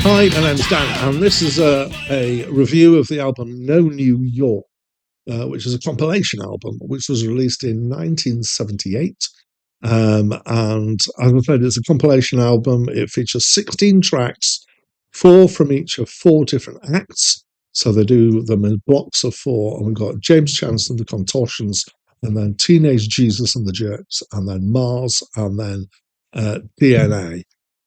Hi, my name's Dan, and this is a review of the album No New York, which is a compilation album which was released in 1978. And as I said, it's a compilation album. It features 16 tracks, four from each of four different acts. So they do them in blocks of four, and we've got James Chance and the Contortions, and then Teenage Jesus and the Jerks, and then Mars, and then DNA.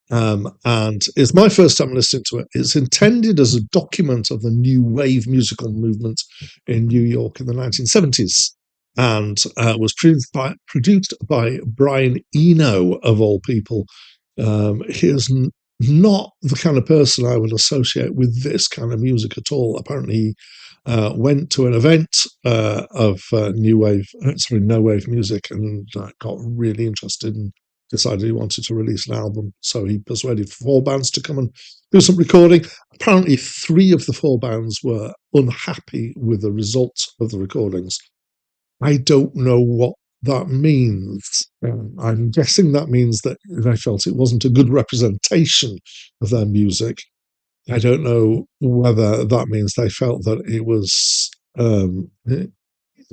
And it's my first time listening to it. It's intended as a document of the new wave musical movement in New York in the 1970s, and was produced by Brian Eno, of all people. He is not the kind of person I would associate with this kind of music at all. Apparently, he went to an event of no wave music, and got really interested and decided he wanted to release an album. So he persuaded four bands to come and do some recording. Apparently, three of the four bands were unhappy with the results of the recordings. I don't know what that means. I'm guessing that means that they felt it wasn't a good representation of their music. I don't know whether that means they felt that it was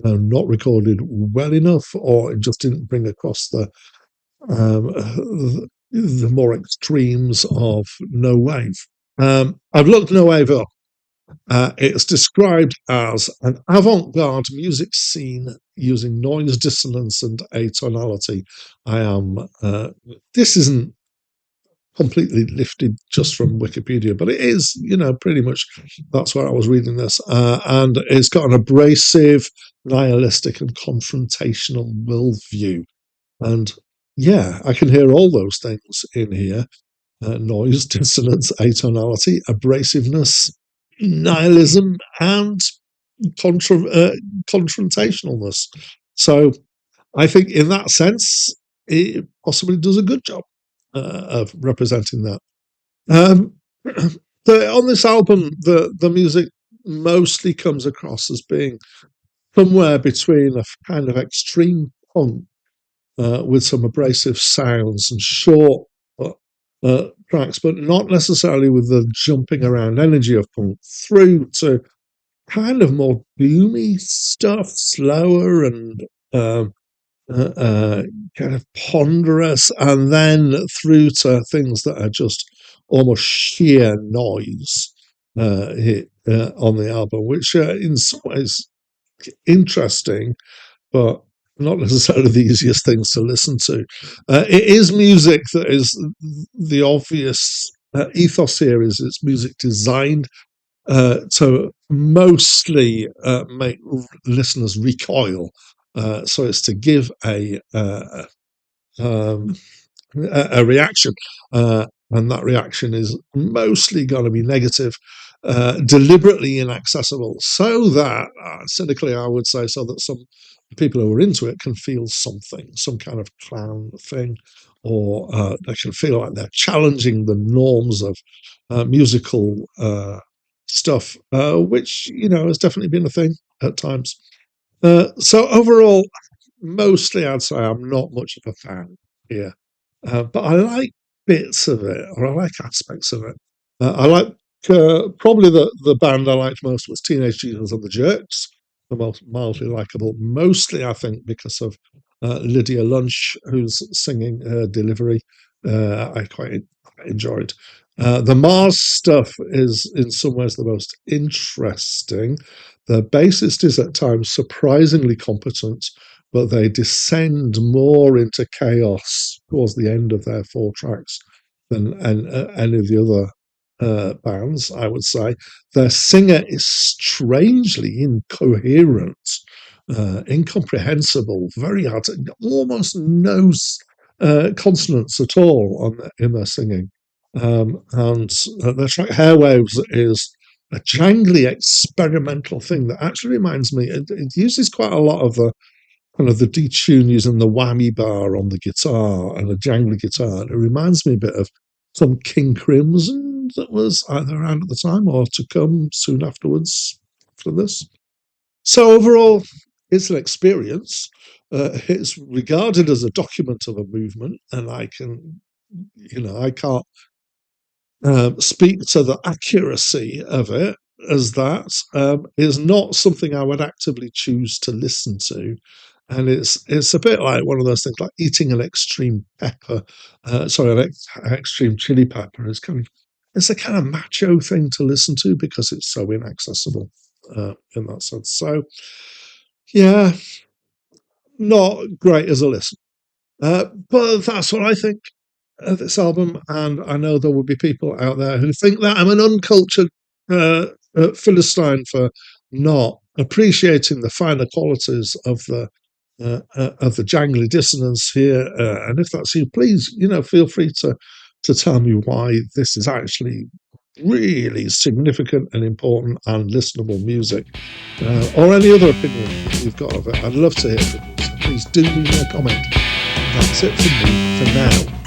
not recorded well enough, or it just didn't bring across the more extremes of no wave. I've looked no wave up. It's described as an avant-garde music scene using noise dissonance and atonality. This isn't completely lifted just from Wikipedia, but it is, pretty much that's where I was reading this. And it's got an abrasive, nihilistic, and confrontational worldview. And yeah, I can hear all those things in here: noise, dissonance, atonality, abrasiveness, nihilism, and confrontationalness. So I think in that sense, it possibly does a good job of representing that. On this album, the music mostly comes across as being somewhere between a kind of extreme punk with some abrasive sounds and short tracks, but not necessarily with the jumping around energy of punk, through to kind of more gloomy stuff, slower and kind of ponderous, and then through to things that are just almost sheer noise on the album, which in some ways interesting, but not necessarily the easiest things to listen to. It is music that is the obvious ethos here is it's music designed to mostly make listeners recoil. So it's to give a reaction, and that reaction is mostly going to be negative, deliberately inaccessible, so that, cynically, I would say, so that some people who are into it can feel something, some kind of clown thing, or they can feel like they're challenging the norms of musical stuff, which, has definitely been a thing at times. So overall, mostly I'd say I'm not much of a fan here. But I like bits of it, or I like aspects of it. I like probably the band I liked most was Teenage Jesus and the Jerks, the most mildly likable. Mostly, I think, because of Lydia Lunch, who's singing her delivery. I quite enjoyed. The Mars stuff is, in some ways, the most interesting. The bassist is at times surprisingly competent, but they descend more into chaos towards the end of their four tracks than any of the other bands, I would say. Their singer is strangely incoherent, incomprehensible, very hard, almost no consonants at all in their singing. And their track Hairwaves is a jangly experimental thing that actually reminds me, it uses quite a lot of the kind of the detune using the whammy bar on the guitar and a jangly guitar. And it reminds me a bit of some King Crimson that was either around at the time or to come soon afterwards after this. So overall, it's an experience. It's regarded as a document of a movement, and I can't speak to the accuracy of it as that is not something I would actively choose to listen to. And it's a bit like one of those things, like eating an extreme pepper, extreme chili pepper. It's a kind of macho thing to listen to because it's so inaccessible in that sense. So yeah, not great as a listen, but that's what I think of this album, and I know there will be people out there who think that I'm an uncultured philistine for not appreciating the finer qualities of the jangly dissonance here. And if that's you, please, feel free to tell me why this is actually really significant and important and listenable music, or any other opinion you've got of it. I'd love to hear from you. So please do leave me a comment. That's it from me for now.